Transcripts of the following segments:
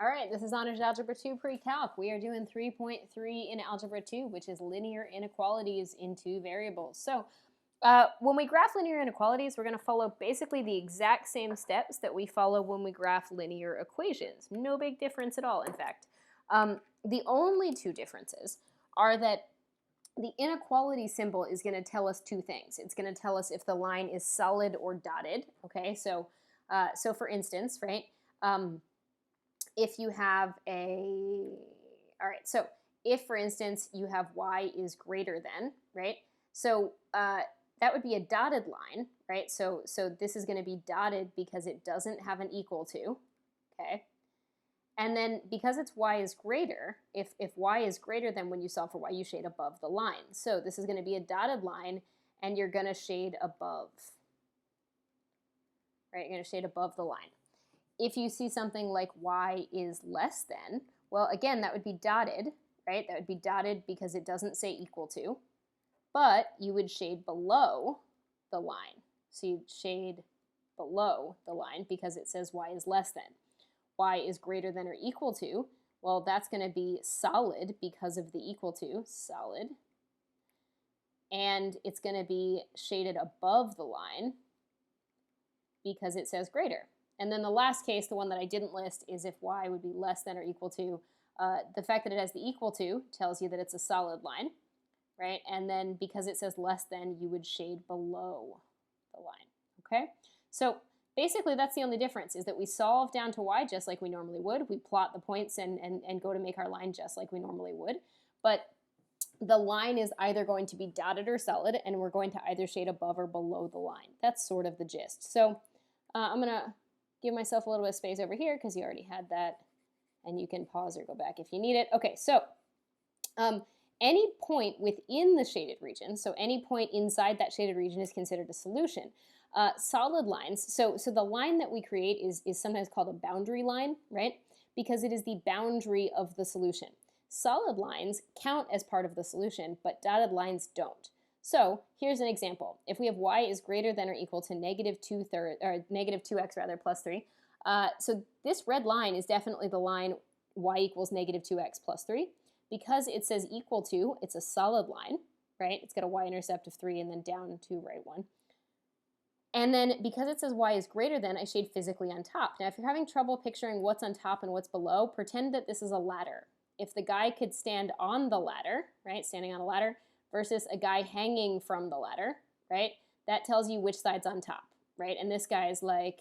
All right, this is Honors Algebra 2 Pre-Calc. We are doing 3.3 in Algebra 2, which is linear inequalities in two variables. So when we graph linear inequalities, we're going to follow basically the exact same steps that we follow when we graph linear equations. No big difference at all, in fact. The only two differences are that the inequality symbol is going to tell us two things. It's going to tell us if the line is solid or dotted, okay? So for instance, right, if you have all right, so if, for instance, you have y is greater than, right, so that would be a dotted line, right, so this is going to be dotted because it doesn't have an equal to, okay, and then because it's y is greater, if y is greater than when you solve for y, you shade above the line. So this is going to be a dotted line, and you're going to shade above, right, you're going to shade above the line. If you see something like y is less than, well, again, that would be dotted, right? That would be dotted because it doesn't say equal to, but you would shade below the line. So you'd shade below the line because it says y is less than. Y is greater than or equal to, well, that's going to be solid because of the equal to, solid. And it's going to be shaded above the line because it says greater. And then the last case, the one that I didn't list, is if y would be less than or equal to. The fact that it has the equal to tells you that it's a solid line, right? And then because it says less than, you would shade below the line, okay? So basically that's the only difference, is that we solve down to y just like we normally would. We plot the points and go to make our line just like we normally would. But the line is either going to be dotted or solid, and we're going to either shade above or below the line. That's sort of the gist. So I'm going to give myself a little bit of space over here because you already had that, and you can pause or go back if you need it. Okay, so any point within the shaded region, so any point inside that shaded region is considered a solution. Solid lines, so the line that we create is sometimes called a boundary line, right? Because it is the boundary of the solution. Solid lines count as part of the solution, but dotted lines don't. So here's an example. If we have y is greater than or equal to negative 2x rather, plus 3. So this red line is definitely the line y equals negative 2x plus 3. Because it says equal to, it's a solid line, right? It's got a y-intercept of 3 and then down to right 1. And then because it says y is greater than, I shade physically on top. Now if you're having trouble picturing what's on top and what's below, pretend that this is a ladder. If the guy could stand on the ladder, right, standing on a ladder, versus a guy hanging from the ladder, right, that tells you which side's on top, right? And this guy's like,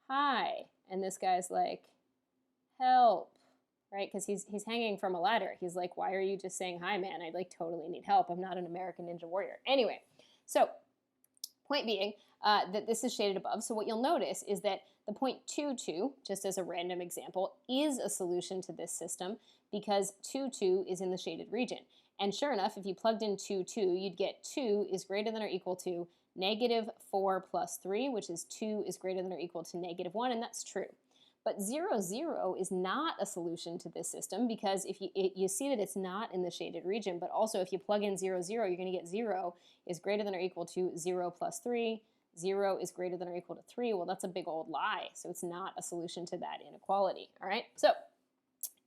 hi, and this guy's like, help, right? Because he's hanging from a ladder. He's like, why are you just saying hi, man? I like totally need help. I'm not an American Ninja Warrior. Anyway, so point being that this is shaded above. So what you'll notice is that the point 2, 2, just as a random example, is a solution to this system because 2, 2 is in the shaded region. And sure enough, if you plugged in 2, 2, you'd get 2 is greater than or equal to negative 4 plus 3, which is 2 is greater than or equal to negative 1, and that's true. But 0, 0 is not a solution to this system because if you see that it's not in the shaded region, but also if you plug in 0, 0, you're going to get 0 is greater than or equal to 0 plus 3. 0 is greater than or equal to 3. Well, that's a big old lie, so it's not a solution to that inequality, all right? So,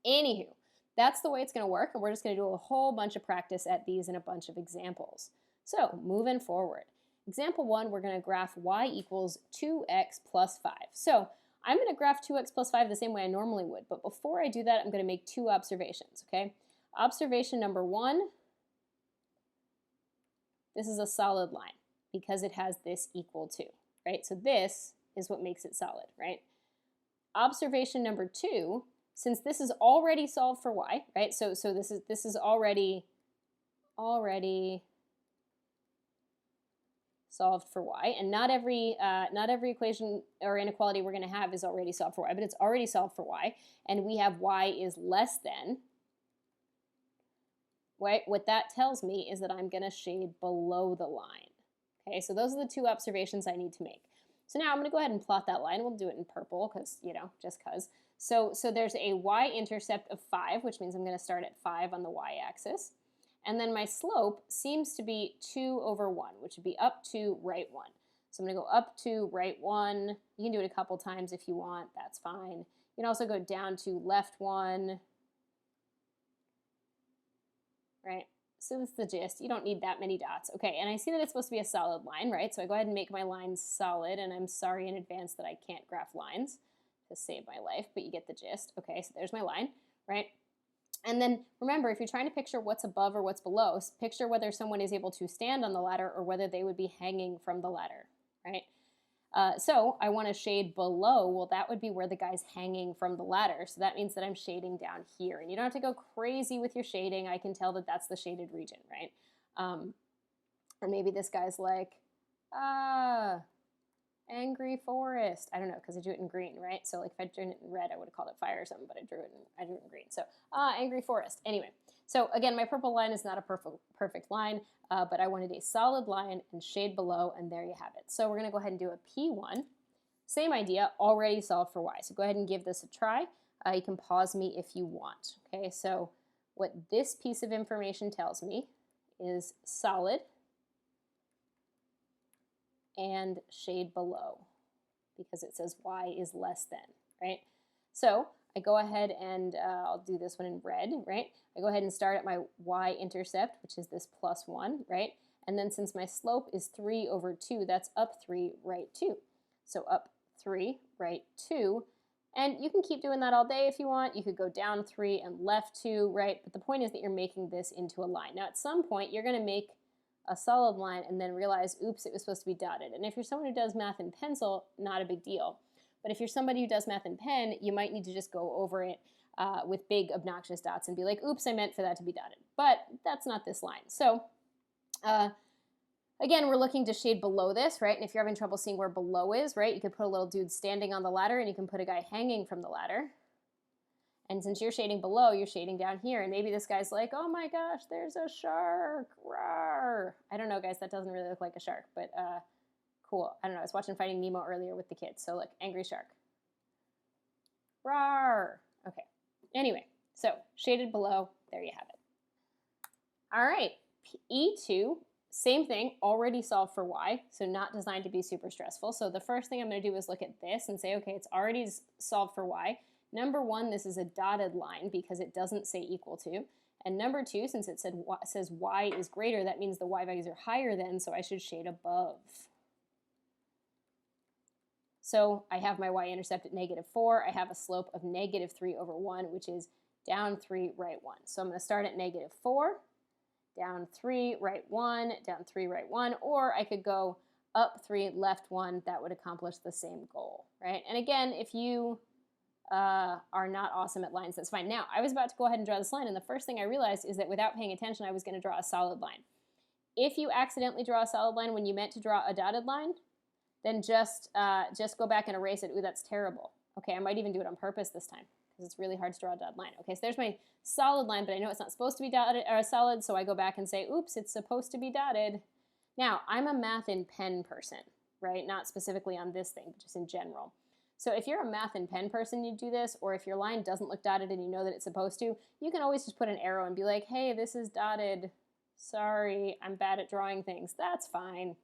anywho, that's the way it's going to work, and we're just going to do a whole bunch of practice at these and a bunch of examples. So, moving forward. Example 1, we're going to graph y equals 2x plus 5. So, I'm going to graph 2x plus 5 the same way I normally would, but before I do that, I'm going to make two observations, okay? Observation number 1, this is a solid line because it has this equal to, right? So this is what makes it solid, right? Observation number 2, since this is already solved for y, right? So this is already solved for y, and not every equation or inequality we're going to have is already solved for y, but it's already solved for y, and we have y is less than, right? What that tells me is that I'm going to shade below the line. Okay, so those are the two observations I need to make. So now I'm going to go ahead and plot that line. We'll do it in purple because, you know, just because. So there's a y-intercept of 5, which means I'm going to start at 5 on the y-axis. And then my slope seems to be 2 over 1, which would be up to right 1. So I'm going to go up to right 1. You can do it a couple times if you want. That's fine. You can also go down to left 1, right? So that's the gist. You don't need that many dots. Okay, and I see that it's supposed to be a solid line, right? So I go ahead and make my lines solid, and I'm sorry in advance that I can't graph lines to save my life, but you get the gist. Okay, so there's my line, right? And then remember, if you're trying to picture what's above or what's below, picture whether someone is able to stand on the ladder or whether they would be hanging from the ladder, right? So I want to shade below. Well, that would be where the guy's hanging from the ladder. So that means that I'm shading down here. And you don't have to go crazy with your shading. I can tell that that's the shaded region, right? And maybe this guy's like, angry forest. I don't know, because I drew it in green, right? So like if I drew it in red, I would have called it fire or something, but I drew it in green. So angry forest. Anyway, so again, my purple line is not a perfect line, but I wanted a solid line and shade below, and there you have it. So we're going to go ahead and do a P1. Same idea, already solved for y. So go ahead and give this a try. You can pause me if you want. Okay, so what this piece of information tells me is solid and shade below, because it says y is less than, right? So I go ahead and I'll do this one in red, right? I go ahead and start at my y-intercept, which is this +1, right? And then since my slope is 3 over 2, that's up 3, right 2. So up 3, right 2. And you can keep doing that all day if you want. You could go down 3 and left 2, right? But the point is that you're making this into a line. Now at some point, you're going to make a solid line and then realize, oops, it was supposed to be dotted. And if you're someone who does math in pencil, not a big deal. But if you're somebody who does math in pen, you might need to just go over it with big obnoxious dots and be like, oops, I meant for that to be dotted. But that's not this line. So again, we're looking to shade below this, right? And if you're having trouble seeing where below is, right, you could put a little dude standing on the ladder, and you can put a guy hanging from the ladder. And since you're shading below, you're shading down here. And maybe this guy's like, oh my gosh, there's a shark. Rawr. I don't know, guys. That doesn't really look like a shark, but cool. I don't know. I was watching Finding Nemo earlier with the kids. So look, angry shark. Rawr. Okay. Anyway, so shaded below. There you have it. All right. E2, same thing, already solved for y, so not designed to be super stressful. So the first thing I'm going to do is look at this and say, okay, it's already solved for y. Number 1, this is a dotted line because it doesn't say equal to. And number 2, since it says y is greater, that means the y values are higher than, so I should shade above. So I have my y-intercept at -4. I have a slope of -3 over 1, which is down 3, right 1. So I'm going to start at -4, down 3, right 1, down 3, right 1, or I could go up 3, left 1. That would accomplish the same goal, right? And again, if you are not awesome at lines, that's fine. Now, I was about to go ahead and draw this line, and the first thing I realized is that without paying attention, I was going to draw a solid line. If you accidentally draw a solid line when you meant to draw a dotted line, then just go back and erase it. Ooh, that's terrible. Okay, I might even do it on purpose this time because it's really hard to draw a dotted line. Okay, so there's my solid line, but I know it's not supposed to be dotted or solid, so I go back and say, oops, it's supposed to be dotted. Now, I'm a math in pen person, right? Not specifically on this thing, but just in general. So if you're a math and pen person, you do this, or if your line doesn't look dotted and you know that it's supposed to, you can always just put an arrow and be like, hey, this is dotted. Sorry, I'm bad at drawing things. That's fine.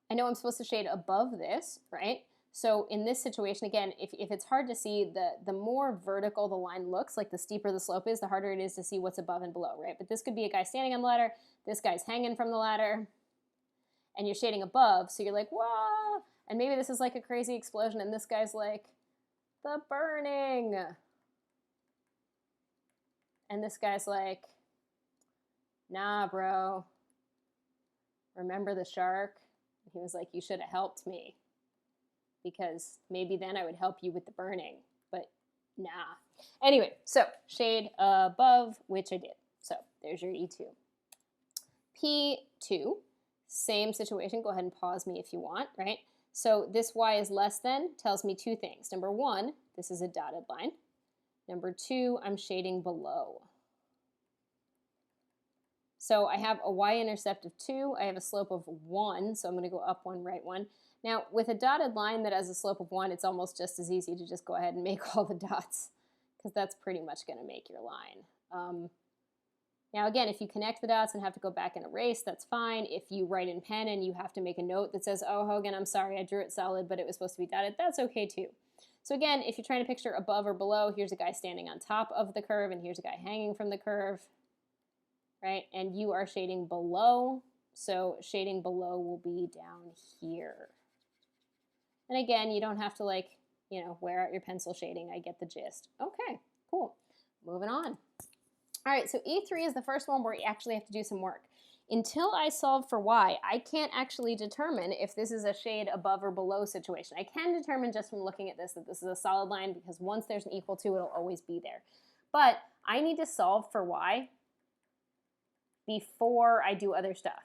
I know I'm supposed to shade above this, right? So in this situation, again, if it's hard to see, the more vertical the line looks, like the steeper the slope is, the harder it is to see what's above and below, right? But this could be a guy standing on the ladder, this guy's hanging from the ladder, and you're shading above, so you're like, whoa! And maybe this is like a crazy explosion, and this guy's like, the burning. And this guy's like, nah, bro. Remember the shark? And he was like, you should have helped me, because maybe then I would help you with the burning, but nah. Anyway, so shade above, which I did. So there's your E2. P2, same situation. Go ahead and pause me if you want, right? So this y is less than tells me 2 things. Number 1, this is a dotted line. Number 2, I'm shading below. So I have a y-intercept of 2. I have a slope of 1, so I'm going to go up 1, right 1. Now, with a dotted line that has a slope of 1, it's almost just as easy to just go ahead and make all the dots, because that's pretty much going to make your line. Now, again, if you connect the dots and have to go back and erase, that's fine. If you write in pen and you have to make a note that says, oh, Hogan, I'm sorry, I drew it solid, but it was supposed to be dotted, that's okay too. So again, if you're trying to picture above or below, here's a guy standing on top of the curve, and here's a guy hanging from the curve, right? And you are shading below, so shading below will be down here. And again, you don't have to like, wear out your pencil shading. I get the gist. Okay, cool. Moving on. All right, so E3 is the first one where you actually have to do some work. Until I solve for y, I can't actually determine if this is a shade above or below situation. I can determine just from looking at this that this is a solid line because once there's an equal to, it'll always be there. But I need to solve for y before I do other stuff.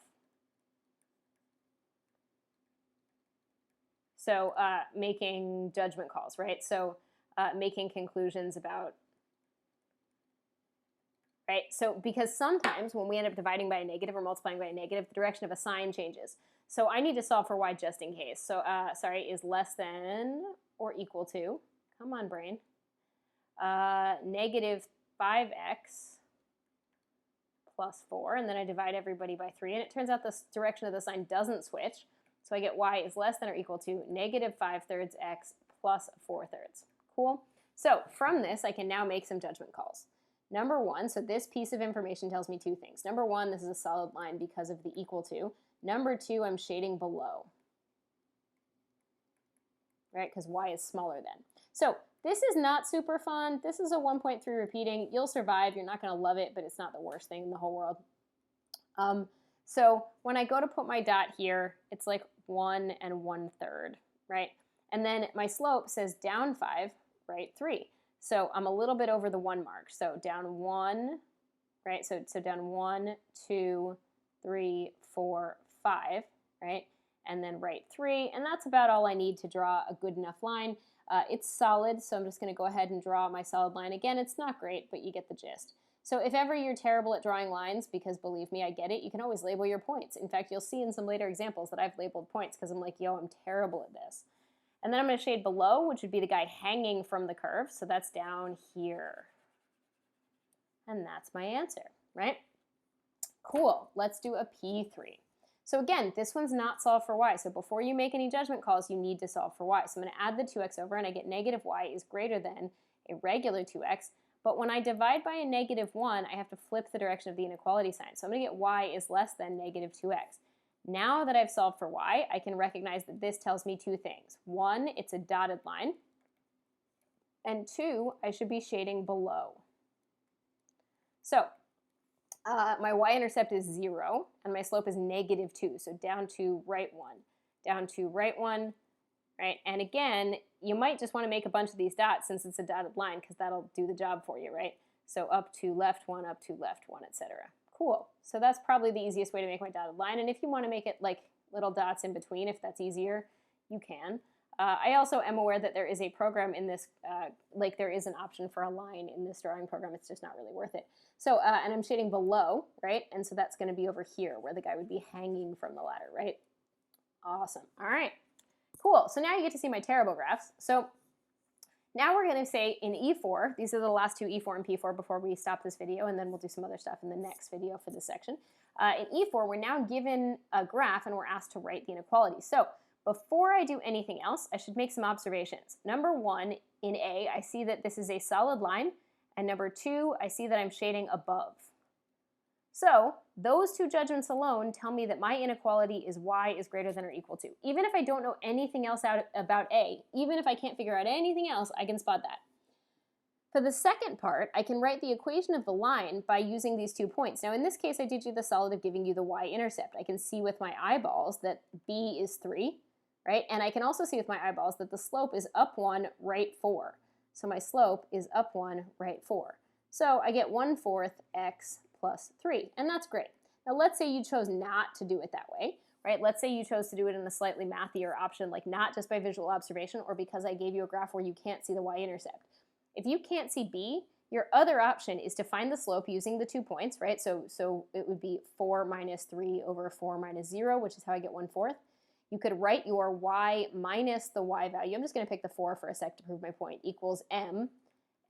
So making judgment calls, right? So making conclusions about, right? So because sometimes when we end up dividing by a negative or multiplying by a negative, the direction of a sign changes. So I need to solve for y just in case. So sorry, is less than or equal to, come on brain, negative 5x plus 4, and then I divide everybody by 3, and it turns out the direction of the sign doesn't switch. So I get y is less than or equal to negative 5/3 x plus 4/3. Cool? So from this, I can now make some judgment calls. Number one, so this piece of information tells me two things. Number one, this is a solid line because of the equal to. Number two, I'm shading below, right? Because y is smaller than. So this is not super fun. This is a 1.3 repeating. You'll survive. You're not going to love it, but it's not the worst thing in the whole world. So when I go to put my dot here, it's like 1 1/3, right? And then my slope says down 5, right, 3. So I'm a little bit over the 1 mark. So down 1, right? So down 1, 2, 3, 4, 5, right? And then right 3. And that's about all I need to draw a good enough line. It's solid, so I'm just going to go ahead and draw my solid line. Again, it's not great, but you get the gist. So if ever you're terrible at drawing lines, because believe me, I get it, you can always label your points. In fact, you'll see in some later examples that I've labeled points because I'm like, yo, I'm terrible at this. And then I'm going to shade below, which would be the guy hanging from the curve. So that's down here. And that's my answer, right? Cool. Let's do a P3. So again, this one's not solved for y. So before you make any judgment calls, you need to solve for y. So I'm going to add the 2x over, and I get negative y is greater than a regular 2x. But when I divide by a negative 1, I have to flip the direction of the inequality sign. So I'm going to get y is less than negative 2x. Now that I've solved for y, I can recognize that this tells me two things. One, it's a dotted line. And two, I should be shading below. So my y-intercept is 0, and my slope is negative 2. So down to right 1, down to right 1, right? And again, you might just want to make a bunch of these dots since it's a dotted line because that'll do the job for you, right? So up to left 1, up to left 1, etc. Cool. So that's probably the easiest way to make my dotted line. And if you want to make it like little dots in between, if that's easier, you can. I also am aware that there is a program in this, like there is an option for a line in this drawing program. It's just not really worth it. So, and I'm shading below, right? And so that's going to be over here where the guy would be hanging from the ladder, right? Awesome. All right. Cool. So now you get to see my terrible graphs. So now we're going to say in E4, these are the last two, E4 and P4, before we stop this video, and then we'll do some other stuff in the next video for this section. In E4, we're now given a graph and we're asked to write the inequality. So before I do anything else, I should make some observations. Number one, in A, I see that this is a solid line, and number two, I see that I'm shading above. So those two judgments alone tell me that my inequality is y is greater than or equal to. Even if I don't know anything else about A, even if I can't figure out anything else, I can spot that. For the second part, I can write the equation of the line by using these 2 points. Now in this case, I did you the solid of giving you the y-intercept. I can see with my eyeballs that b is 3, right? And I can also see with my eyeballs that the slope is up 1, right 4. So my slope is up 1, right 4. So I get 1/4 x plus 3, and that's great. Now let's say you chose not to do it that way, right? Let's say you chose to do it in a slightly mathier option, like not just by visual observation or because I gave you a graph where you can't see the y-intercept. If you can't see b, your other option is to find the slope using the 2 points, right? So it would be 4 minus 3 over 4 minus 0, which is how I get 1/4. You could write your y minus the y value. I'm just going to pick the 4 for a sec to prove my point, equals m,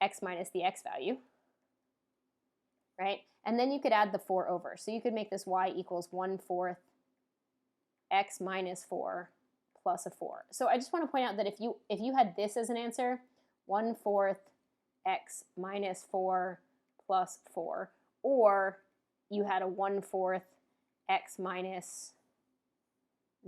x minus the x value, right? And then you could add the 4 over. So you could make this y equals 1/4 x minus 4 plus a 4. So I just want to point out that if you had this as an answer, 1/4 x minus 4 plus 4, or you had a 1/4 x minus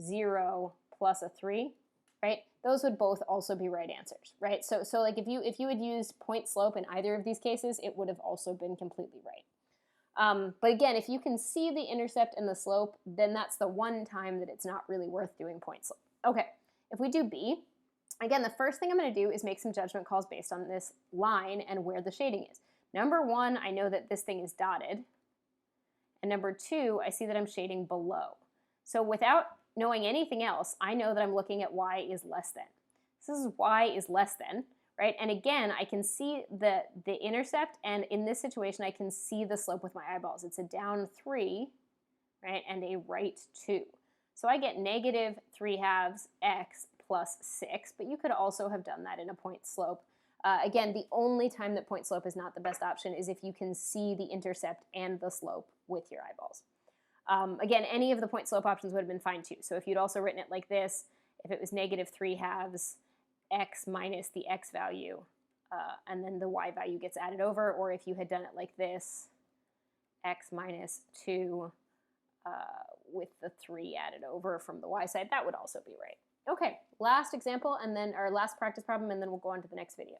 0 plus a 3, right? Those would both also be right answers, right? So like if you had used point slope in either of these cases, it would have also been completely right. But again, if you can see the intercept and the slope, then that's the one time that it's not really worth doing point slope. Okay, if we do B, again, the first thing I'm going to do is make some judgment calls based on this line and where the shading is. Number one, I know that this thing is dotted. And number two, I see that I'm shading below. So without knowing anything else, I know that I'm looking at y is less than. So this is y is less than, right? And again, I can see the intercept, and in this situation, I can see the slope with my eyeballs. It's a down 3, right, and a right 2. So I get negative 3/2 x plus 6, but you could also have done that in a point slope. Again, the only time that point slope is not the best option is if you can see the intercept and the slope with your eyeballs. Again, any of the point slope options would have been fine too. So if you'd also written it like this, if it was negative 3/2 x minus the x value, and then the y value gets added over, or if you had done it like this, x minus 2 with the 3 added over from the y side, that would also be right. Okay, last example, and then our last practice problem, and then we'll go on to the next video.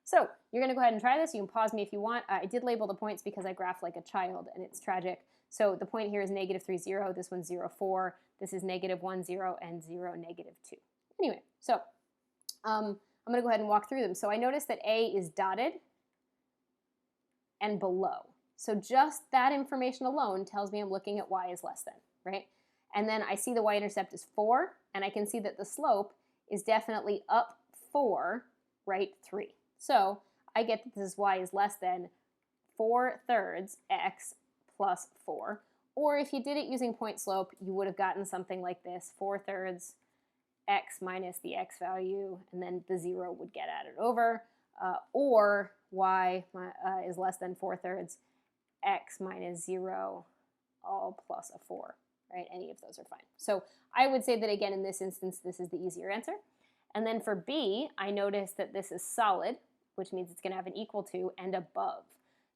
So you're going to go ahead and try this. You can pause me if you want. I did label the points because I graphed like a child, and it's tragic. So the point here is negative 3, 0. This one's 0, 4. This is negative 1, 0, and 0, negative 2. Anyway, so I'm going to go ahead and walk through them. So I noticed that A is dotted and below. So just that information alone tells me I'm looking at y is less than, right? And then I see the y-intercept is 4, and I can see that the slope is definitely up 4, right 3. So I get that this is y is less than 4/3 x plus 4. Or if you did it using point slope, you would have gotten something like this, 4/3 x minus the x value, and then the 0 would get added over. Or y is less than 4/3 x minus 0 all plus a 4, right? Any of those are fine. So I would say that, again, in this instance, this is the easier answer. And then for B, I notice that this is solid, which means it's going to have an equal to and above.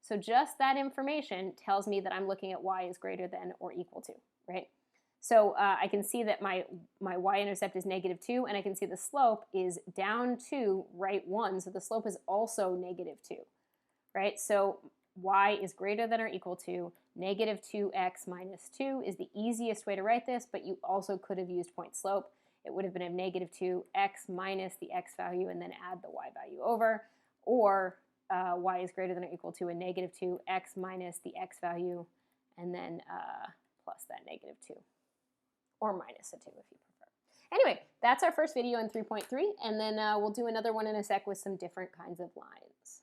So just that information tells me that I'm looking at y is greater than or equal to, right? So I can see that my y-intercept is negative 2, and I can see the slope is down 2, right 1. So the slope is also negative 2, right? So y is greater than or equal to negative 2x minus 2 is the easiest way to write this, but you also could have used point slope. It would have been a negative 2x minus the x value and then add the y value over, or y is greater than or equal to a negative 2x minus the x value and then plus that negative 2, or minus a 2 if you prefer. Anyway, that's our first video in 3.3, and then we'll do another one in a sec with some different kinds of lines.